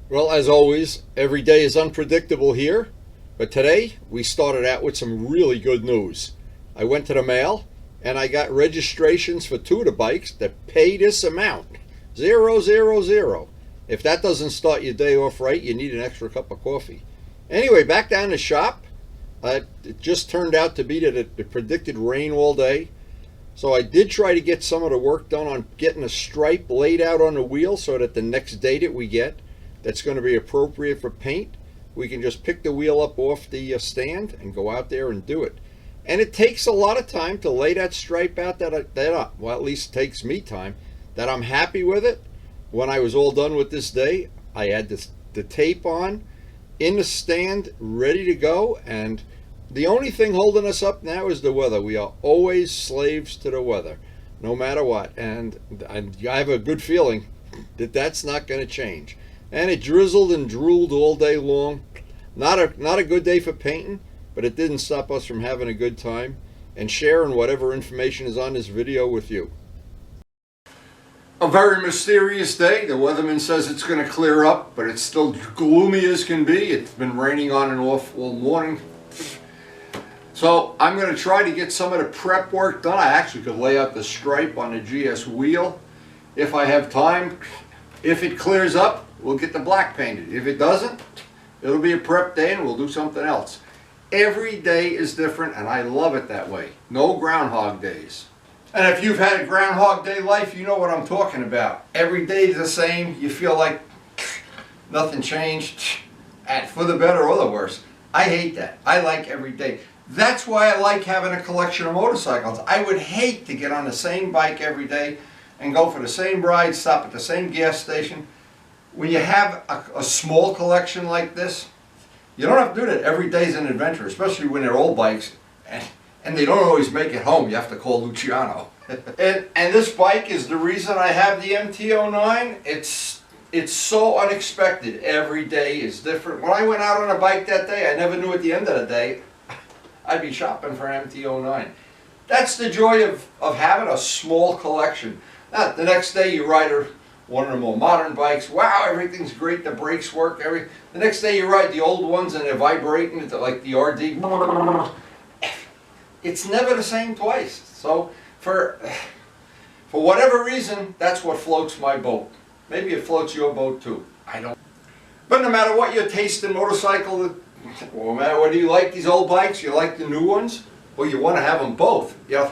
Well, as always, every day is unpredictable here, but today we started out with some really good news. I went to the mail and I got registrations for two of the bikes that pay this amount, 000. If that doesn't start your day off right, you need an extra cup of coffee. Anyway, back down the shop. It just turned out to be that it predicted rain all day. So I did try to get some of the work done on getting a stripe laid out on the wheel so that the next date that we get that's going to be appropriate for paint, we can just pick the wheel up off the stand and go out there and do it. And it takes a lot of time to lay that stripe out well, at least takes me time, that I'm happy with it. When I was all done with this day, I had the tape on in the stand ready to go, and the only thing holding us up now is the weather. We are always slaves to the weather, no matter what, and I have a good feeling that that's not going to change. And it drizzled and drooled all day long. Not a good day for painting, but it didn't stop us from having a good time and sharing whatever information is on this video with you. A very mysterious day. The weatherman says it's going to clear up, but it's still gloomy as can be. It's been raining on and off all morning. So I'm going to try to get some of the prep work done. I actually could lay out the stripe on the GS wheel if I have time. If it clears up, we'll get the black painted. If it doesn't, it'll be a prep day and we'll do something else. Every day is different and I love it that way. No Groundhog Days. And if you've had a Groundhog Day life, you know what I'm talking about. Every day is the same. You feel like nothing changed, and for the better or the worse. I hate that. I like every day. That's why I like having a collection of motorcycles. I would hate to get on the same bike every day and go for the same ride, stop at the same gas station. When you have a small collection like this, you don't have to do that. Every day is an adventure, especially when they're old bikes. And they don't always make it home. You have to call Luciano. and this bike is the reason I have the MT-09. It's so unexpected. Every day is different. When I went out on a bike that day, I never knew at the end of the day I'd be shopping for an MT-09. That's the joy of having a small collection. Now, the next day you ride one of the more modern bikes. Wow, everything's great. The brakes work. The next day you ride the old ones and they're vibrating, like the RD. It's never the same twice. So for whatever reason, that's what floats my boat. Maybe it floats your boat too. I don't. But no matter what your taste in motorcycle, no matter whether you like these old bikes, you like the new ones, or you want to have them both. You know,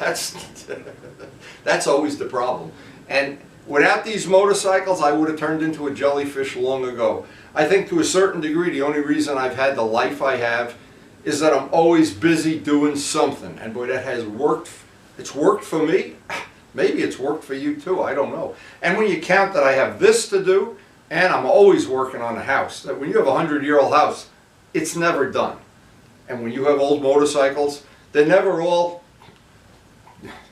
that's always the problem. And without these motorcycles, I would have turned into a jellyfish long ago. I think to a certain degree, the only reason I've had the life I have is that I'm always busy doing something. And boy, that has worked. It's worked for me. Maybe it's worked for you too, I don't know. And when you count that I have this to do, and I'm always working on a house. That when you have a 100-year-old house, it's never done. And when you have old motorcycles, they're never all,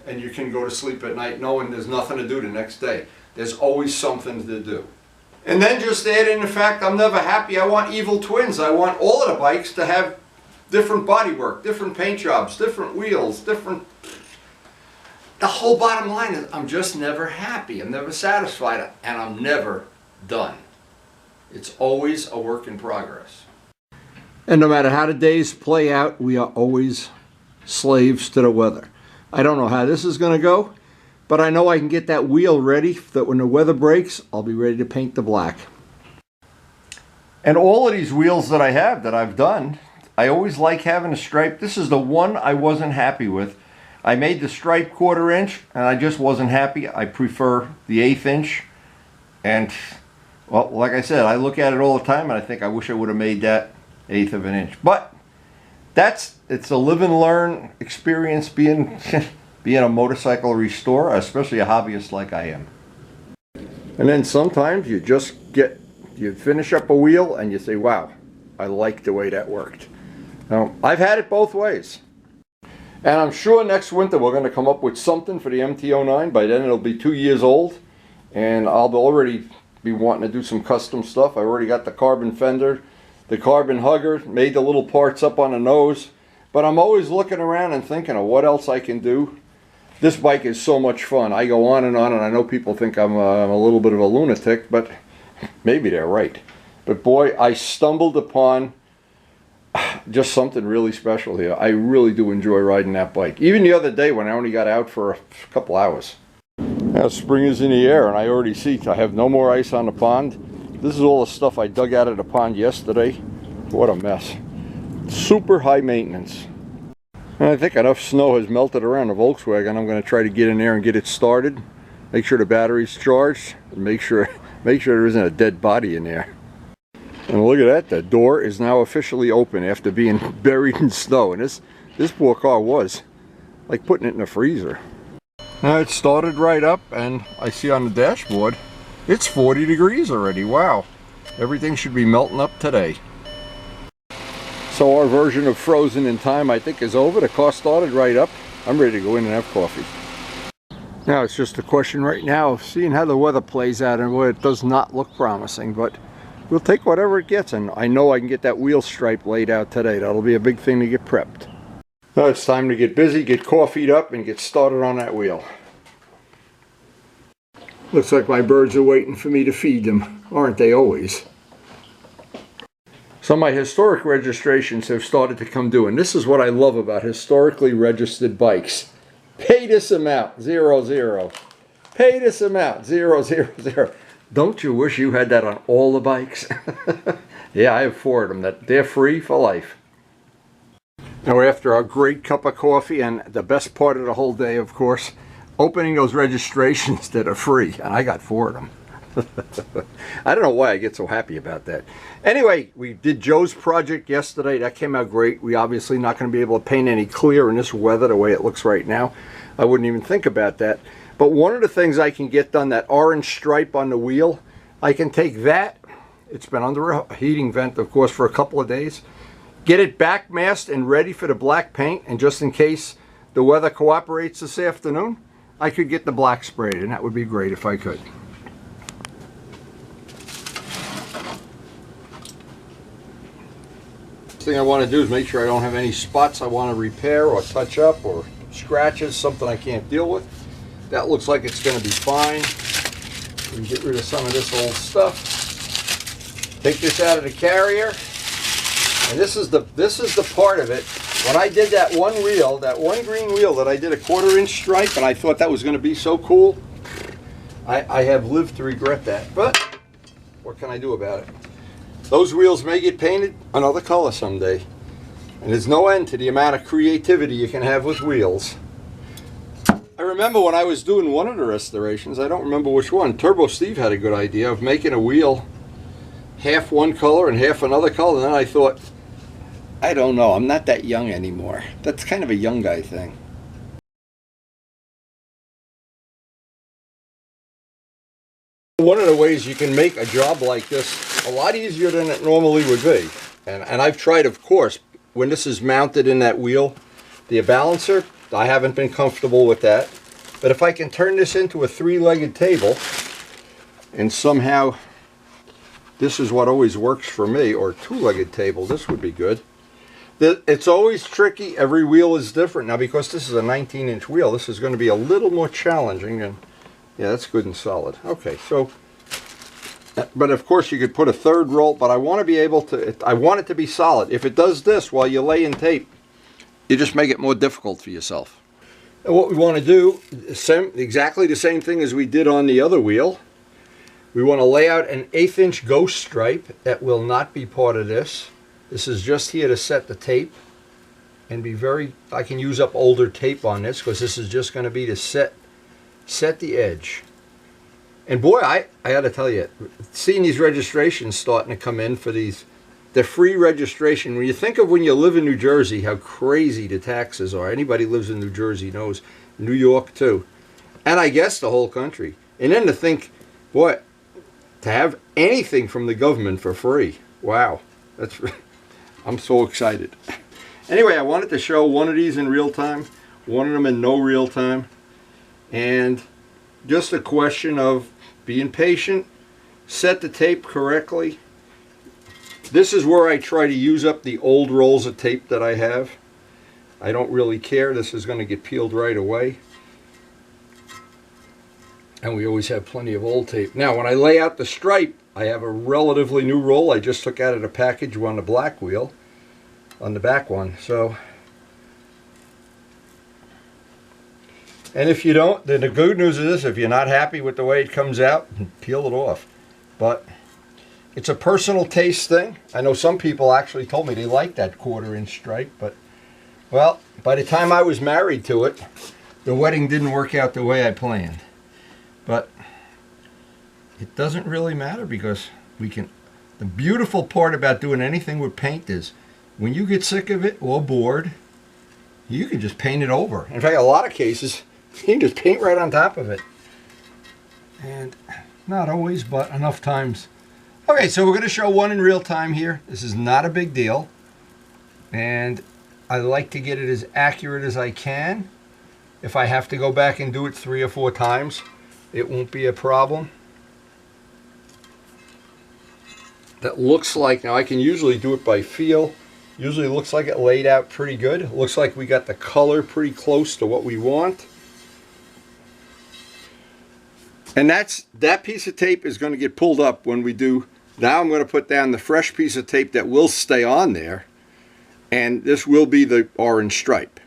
and you can go to sleep at night knowing there's nothing to do the next day. There's always something to do. And then just add in the fact I'm never happy. I want evil twins. I want all of the bikes to have different bodywork, different paint jobs, different wheels, different... The whole bottom line is I'm just never happy. I'm never satisfied, and I'm never done. It's always a work in progress. And no matter how the days play out, we are always slaves to the weather. I don't know how this is going to go, but I know I can get that wheel ready that when the weather breaks, I'll be ready to paint the black. And all of these wheels that I have that I've done, I always like having a stripe. This is the one I wasn't happy with. I made the stripe 1/4 inch and I just wasn't happy. I prefer the 1/8 inch. And well, like I said, I look at it all the time and I think I wish I would have made that 1/8 of an inch. But it's a live and learn experience being a motorcycle restorer, especially a hobbyist like I am. And then sometimes you finish up a wheel and you say, wow, I like the way that worked. Now, I've had it both ways. And I'm sure next winter we're going to come up with something for the MT-09. By then it'll be 2 years old. And I'll already be wanting to do some custom stuff. I already got the carbon fender, the carbon hugger, made the little parts up on the nose. But I'm always looking around and thinking of what else I can do. This bike is so much fun. I go on, and I know people think I'm a little bit of a lunatic, but maybe they're right. But boy, I stumbled upon just something really special here. I really do enjoy riding that bike. Even the other day when I only got out for a couple hours. Now spring is in the air and I already see I have no more ice on the pond. This is all the stuff I dug out of the pond yesterday. What a mess. Super high maintenance. And I think enough snow has melted around the Volkswagen. I'm going to try to get in there and get it started. Make sure the battery's charged. And make sure there isn't a dead body in there. And look at that, the door is now officially open after being buried in snow. And this poor car was like putting it in a freezer. Now it started right up and I see on the dashboard, it's 40 degrees already. Wow, everything should be melting up today. So our version of frozen in time I think is over. The car started right up. I'm ready to go in and have coffee. Now it's just a question right now of seeing how the weather plays out, and it does not look promising, but we'll take whatever it gets, and I know I can get that wheel stripe laid out today. That'll be a big thing to get prepped. Now it's time to get busy, get coffeeed up, and get started on that wheel. Looks like my birds are waiting for me to feed them, aren't they always? So my historic registrations have started to come due, and this is what I love about historically registered bikes. Pay this amount, 00. Pay this amount, 000. Don't you wish you had that on all the bikes? Yeah, I have 4 of them. They're free for life. Now after our great cup of coffee, and the best part of the whole day, of course, opening those registrations that are free, and I got 4 of them. I don't know why I get so happy about that. Anyway, we did Joe's project yesterday. That came out great. We obviously not going to be able to paint any clear in this weather the way it looks right now. I wouldn't even think about that. But one of the things I can get done, that orange stripe on the wheel, I can take that. It's been under a heating vent, of course, for a couple of days. Get it back masked and ready for the black paint. And just in case the weather cooperates this afternoon, I could get the black sprayed, and that would be great if I could. Thing I want to do is make sure I don't have any spots I want to repair or touch up or scratches, something I can't deal with. That looks like it's going to be fine. We can get rid of some of this old stuff. Take this out of the carrier, and this is the part of it. When I did that one wheel, that one green wheel that I did a 1/4 inch stripe, and I thought that was going to be so cool, I have lived to regret that. But what can I do about it? Those wheels may get painted another color someday. And there's no end to the amount of creativity you can have with wheels. I remember when I was doing one of the restorations, I don't remember which one, Turbo Steve had a good idea of making a wheel half one color and half another color. And then I thought, I don't know, I'm not that young anymore. That's kind of a young guy thing. One of the ways you can make a job like this a lot easier than it normally would be, and I've tried, of course, when this is mounted in that wheel, the balancer, I haven't been comfortable with that. But if I can turn this into a 3-legged table, and somehow this is what always works for me, or 2-legged table, this would be good. It's always tricky. Every wheel is different. Now, because this is a 19-inch wheel, this is going to be a little more challenging. And yeah, that's good and solid. Okay, so, but of course you could put a 3rd roll, but I want to be able to, I want it to be solid. If it does this while you lay in tape, you just make it more difficult for yourself. And what we want to do, exactly the same thing as we did on the other wheel. We want to lay out an 1/8 inch ghost stripe that will not be part of this. This is just here to set the tape and be very, I can use up older tape on this because this is just going to be to set the edge. And boy, I got to tell you, seeing these registrations starting to come in for these, the free registration, when you think of when you live in New Jersey, how crazy the taxes are. Anybody who lives in New Jersey knows. New York too. And I guess the whole country. And then to think, boy, to have anything from the government for free. Wow. That's, I'm so excited. Anyway, I wanted to show one of these in real time, one of them in no real time. And just a question of being patient, set the tape correctly. This is where I try to use up the old rolls of tape that I have. I don't really care. This is going to get peeled right away. And we always have plenty of old tape. Now, when I lay out the stripe, I have a relatively new roll I just took out of the package on the black wheel, on the back one. So, and if you don't, then the good news is if you're not happy with the way it comes out, peel it off. But it's a personal taste thing. I know some people actually told me they like that 1/4 inch stripe, but well, by the time I was married to it, the wedding didn't work out the way I planned. But it doesn't really matter because we can. The beautiful part about doing anything with paint is when you get sick of it or bored, you can just paint it over. In fact, a lot of cases, you can just paint right on top of it. And not always, but enough times. Okay, so we're going to show one in real time here. This is not a big deal. And I like to get it as accurate as I can. If I have to go back and do it 3 or 4 times, it won't be a problem. That looks like, now I can usually do it by feel. Usually looks like it laid out pretty good. Looks like we got the color pretty close to what we want. And that piece of tape is going to get pulled up when we do. Now I'm going to put down the fresh piece of tape that will stay on there. And this will be the orange stripe.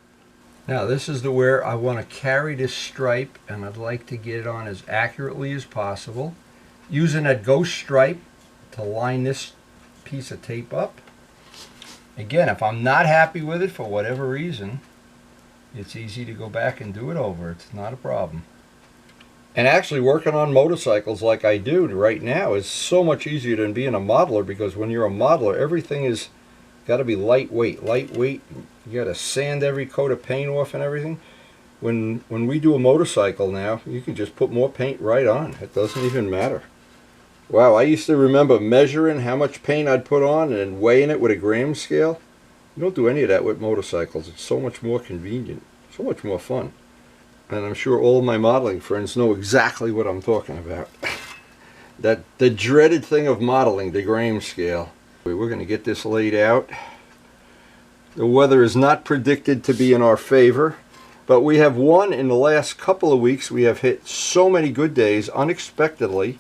Now this is where I want to carry this stripe, and I'd like to get it on as accurately as possible. Using that ghost stripe to line this piece of tape up. Again, if I'm not happy with it for whatever reason, it's easy to go back and do it over. It's not a problem. And actually working on motorcycles like I do right now is so much easier than being a modeler, because when you're a modeler, everything is got to be lightweight. You got to sand every coat of paint off and everything. When we do a motorcycle now, you can just put more paint right on. It doesn't even matter. Wow, I used to remember measuring how much paint I'd put on and weighing it with a gram scale. You don't do any of that with motorcycles. It's so much more convenient, so much more fun. And I'm sure all of my modeling friends know exactly what I'm talking about. The dreaded thing of modeling, the gram scale. We're going to get this laid out. The weather is not predicted to be in our favor, but we have won in the last couple of weeks. We have hit so many good days unexpectedly,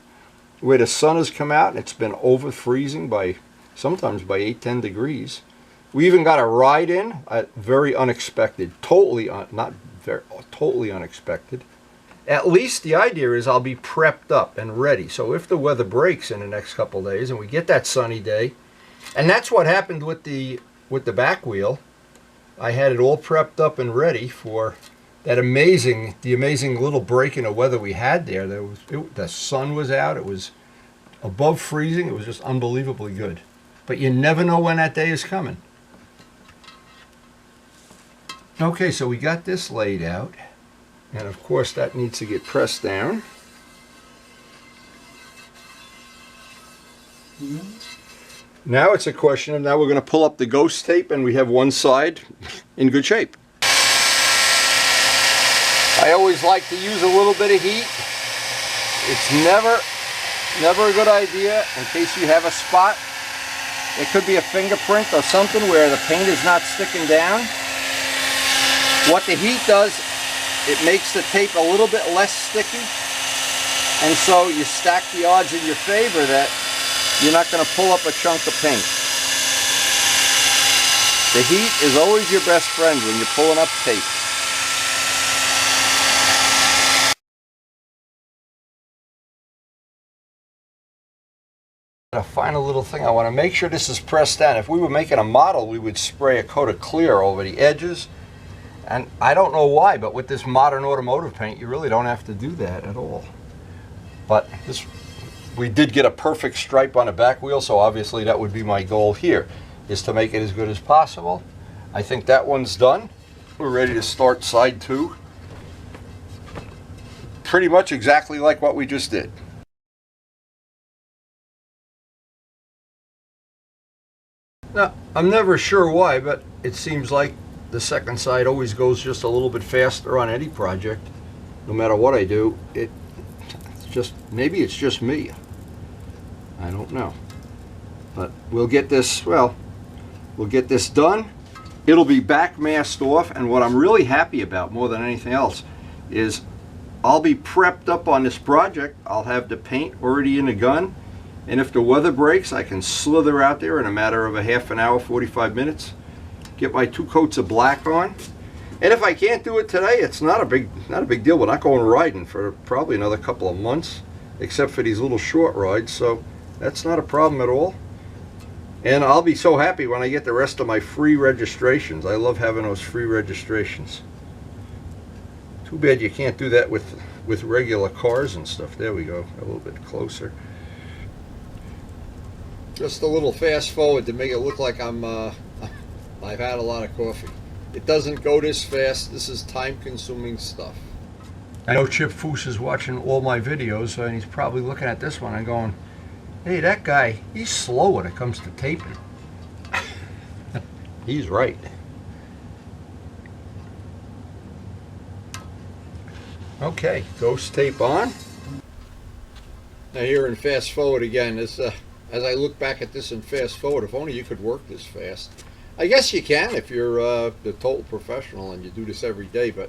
where the sun has come out and it's been over freezing by sometimes by 8-10 degrees. We even got a ride in, very unexpected, totally unexpected. At least the idea is I'll be prepped up and ready. So if the weather breaks in the next couple of days and we get that sunny day, and that's what happened with the back wheel. I had it all prepped up and ready for that amazing little break in the weather we had there. The sun was out. It was above freezing. It was just unbelievably good. But you never know when that day is coming. Okay, so we got this laid out. And of course that needs to get pressed down. Now it's a question of, now we're going to pull up the ghost tape and we have one side in good shape. I always like to use a little bit of heat. It's never a good idea in case you have a spot. It could be a fingerprint or something where the paint is not sticking down. What the heat does, it makes the tape a little bit less sticky, and so you stack the odds in your favor that you're not going to pull up a chunk of paint. The heat is always your best friend when you're pulling up tape. A final little thing, I want to make sure this is pressed down. If we were making a model, we would spray a coat of clear over the edges. And I don't know why, but with this modern automotive paint, you really don't have to do that at all. But we did get a perfect stripe on the back wheel, so obviously that would be my goal here, is to make it as good as possible. I think that one's done. We're ready to start side 2. Pretty much exactly like what we just did. Now, I'm never sure why, but it seems like the second side always goes just a little bit faster on any project. No matter what I do, it's just, maybe it's just me. I don't know. But we'll get this, we'll get this done. It'll be back masked off, and what I'm really happy about more than anything else is I'll be prepped up on this project. I'll have the paint already in the gun, And if the weather breaks, I can slither out there in a matter of a half an hour, 45 minutes, get my 2 coats of black on. And if I can't do it today, it's not a big deal. We're not going riding for probably another couple of months, except for these little short rides, so that's not a problem at all. And I'll be so happy when I get the rest of my free registrations. I love having those free registrations. Too bad you can't do that with regular cars and stuff. There we go, a little bit closer. Just a little fast forward to make it look like I've had a lot of coffee. It doesn't go this fast. This is time-consuming stuff. I know Chip Foose is watching all my videos, and he's probably looking at this one and going, hey, that guy, he's slow when it comes to taping. He's right. Okay, ghost tape on. Now here in fast forward again, this, as I look back at this in fast forward, if only you could work this fast. I guess you can if you're the total professional and you do this every day, but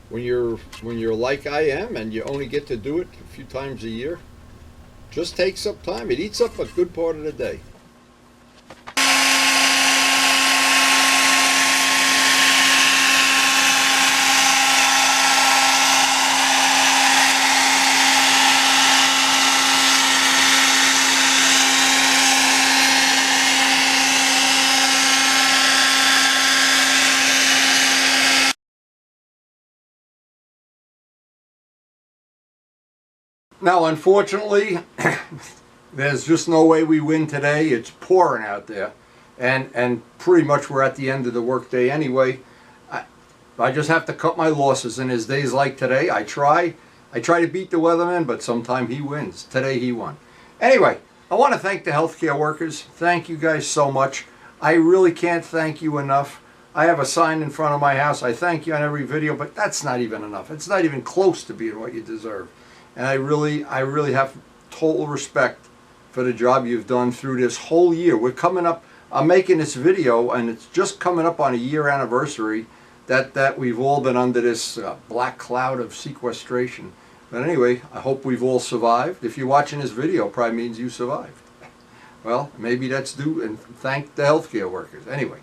when you're like I am and you only get to do it a few times a year, just takes up time. It eats up a good part of the day. Now, unfortunately, there's just no way we win today. It's pouring out there, and pretty much we're at the end of the workday anyway. I just have to cut my losses, and as days like today, I try to beat the weatherman, but sometimes he wins. Today he won. Anyway, I want to thank the healthcare workers. Thank you guys so much. I really can't thank you enough. I have a sign in front of my house. I thank you on every video, but that's not even enough. It's not even close to being what you deserve. And I really have total respect for the job you've done through this whole year. We're coming up, I'm making this video, and it's just coming up on a year anniversary that we've all been under this black cloud of sequestration. But anyway, I hope we've all survived. If you're watching this video, it probably means you survived. Well, maybe that's due, and thank the healthcare workers. Anyway,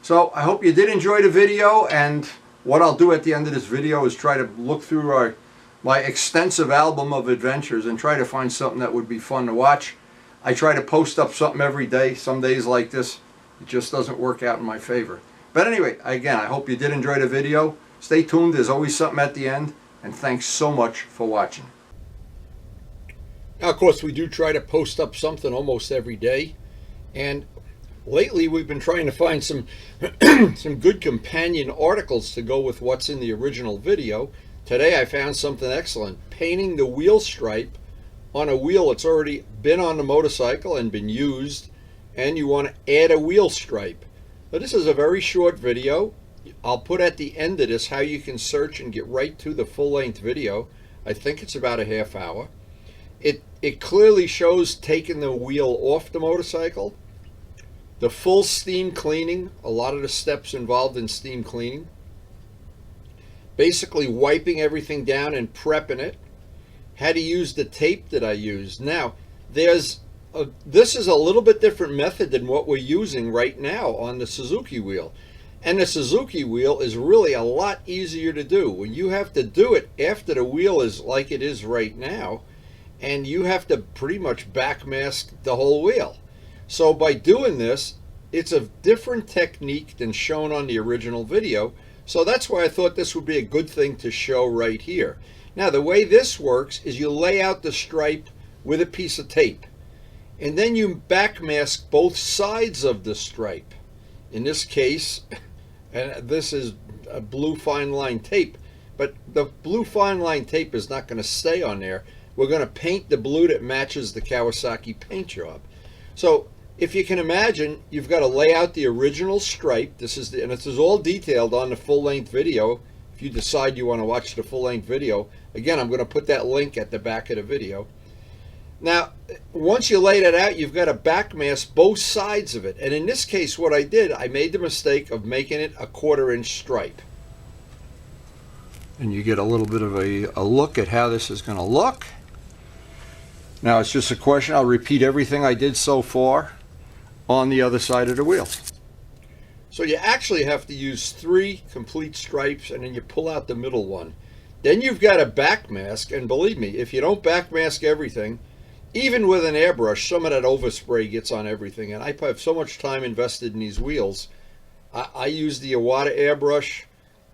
so I hope you did enjoy the video, and what I'll do at the end of this video is try to look through my extensive album of adventures and try to find something that would be fun to watch. I try to post up something every day. Some days like this, it just doesn't work out in my favor. But anyway, again, I hope you did enjoy the video. Stay tuned. There's always something at the end. And thanks so much for watching. Now, of course, we do try to post up something almost every day. And lately, we've been trying to find some good companion articles to go with what's in the original video. Today I found something excellent, painting the wheel stripe on a wheel that's already been on the motorcycle and been used, and you want to add a wheel stripe. Now, this is a very short video. I'll put at the end of this how you can search and get right to the full-length video. I think it's about a half hour. It clearly shows taking the wheel off the motorcycle, the full steam cleaning, a lot of the steps involved in steam cleaning, basically wiping everything down and prepping it, how to use the tape that I used. Now, this is a little bit different method than what we're using right now on the Suzuki wheel. And the Suzuki wheel is really a lot easier to do. When you have to do it after the wheel is like it is right now, and you have to pretty much backmask the whole wheel. So by doing this, it's a different technique than shown on the original video. So that's why I thought this would be a good thing to show right here. Now, the way this works is you lay out the stripe with a piece of tape, and then you backmask both sides of the stripe. In this case, and this is a blue fine line tape, but the blue fine line tape is not going to stay on there. We're going to paint the blue that matches the Kawasaki paint job. So if you can imagine, you've got to lay out the original stripe. And this is all detailed on the full-length video. If you decide you want to watch the full-length video, again, I'm going to put that link at the back of the video. Now, once you lay that out, you've got to backmask both sides of it. And in this case, what I did, I made the mistake of making it a 1/4 inch stripe. And you get a little bit of a look at how this is going to look. Now it's just a question. I'll repeat everything I did so far on the other side of the wheel. So you actually have to use 3 complete stripes, and then you pull out the middle one. Then you've got a back mask, and believe me, if you don't back mask everything, even with an airbrush, some of that overspray gets on everything. And I have so much time invested in these wheels. I use the Iwata airbrush.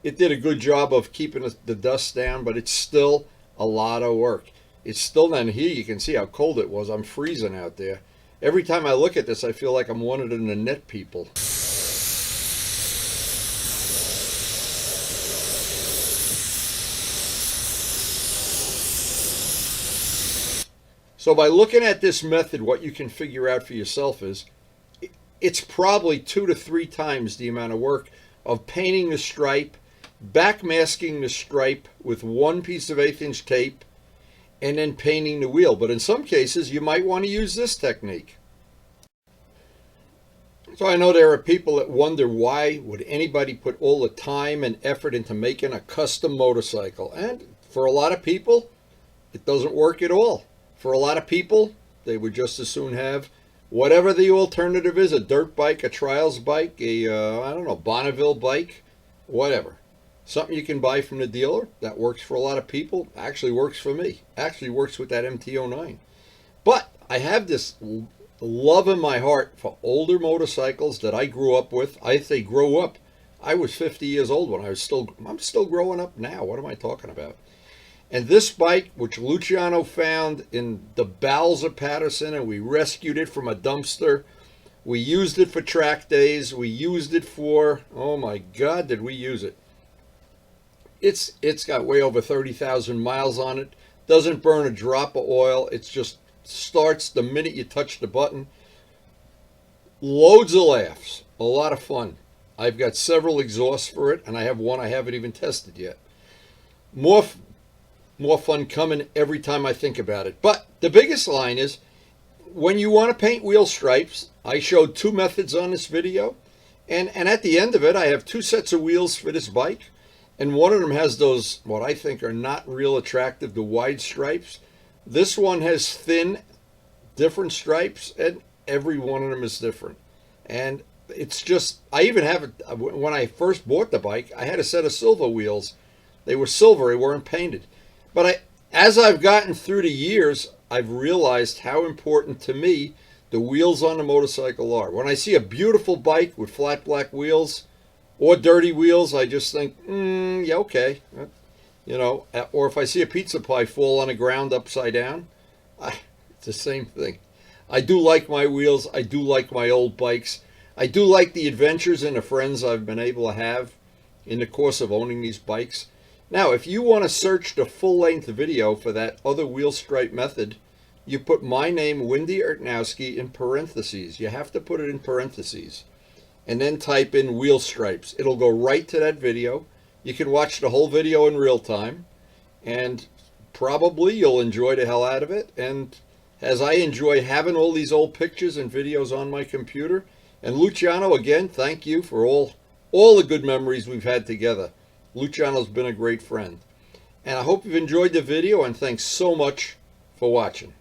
It did a good job of keeping the dust down, but it's still a lot of work. It's still down here. You can see how cold it was. I'm freezing out there. Every time I look at this, I feel like I'm one of the net people. So by looking at this method, what you can figure out for yourself is it's probably 2 to 3 times the amount of work of painting the stripe, backmasking the stripe with 1 piece of 1/8" tape, and then painting the wheel. But in some cases, you might want to use this technique. So I know there are people that wonder, why would anybody put all the time and effort into making a custom motorcycle? And for a lot of people, it doesn't work at all. For a lot of people, they would just as soon have whatever the alternative is, a dirt bike, a trials bike, I don't know, Bonneville bike, whatever. Something you can buy from the dealer. That works for a lot of people. Actually works for me. Actually works with that MT-09. But I have this love in my heart for older motorcycles that I grew up with. I say grow up. I was 50 years old when I'm still growing up now. What am I talking about? And this bike, which Luciano found in the bowels of Patterson, and we rescued it from a dumpster. We used it for track days. We used it for, oh my God, did we use it? It's got way over 30,000 miles on it. Doesn't burn a drop of oil. It just starts the minute you touch the button. Loads of laughs. A lot of fun. I've got several exhausts for it, and I have one I haven't even tested yet. More fun coming every time I think about it. But the biggest line is, when you want to paint wheel stripes, I showed 2 methods on this video. And at the end of it, I have 2 sets of wheels for this bike. And one of them has those, what I think are not real attractive, the wide stripes. This one has thin, different stripes, and every one of them is different. And it's just, I even have it, when I first bought the bike, I had a set of silver wheels. They were silver, they weren't painted. But as I've gotten through the years, I've realized how important to me the wheels on the motorcycle are. When I see a beautiful bike with flat black wheels or dirty wheels, I just think, yeah, okay. You know, or if I see a pizza pie fall on the ground upside down, it's the same thing. I do like my wheels. I do like my old bikes. I do like the adventures and the friends I've been able to have in the course of owning these bikes. Now, if you want to search the full-length video for that other wheel stripe method, you put my name, Wendy Ertnowski, in parentheses. You have to put it in parentheses. And then type in wheel stripes. It'll go right to that video. You can watch the whole video in real time. And probably you'll enjoy the hell out of it. And as I enjoy having all these old pictures and videos on my computer. And Luciano, again, thank you for all the good memories we've had together. Luciano's been a great friend. And I hope you've enjoyed the video, and thanks so much for watching.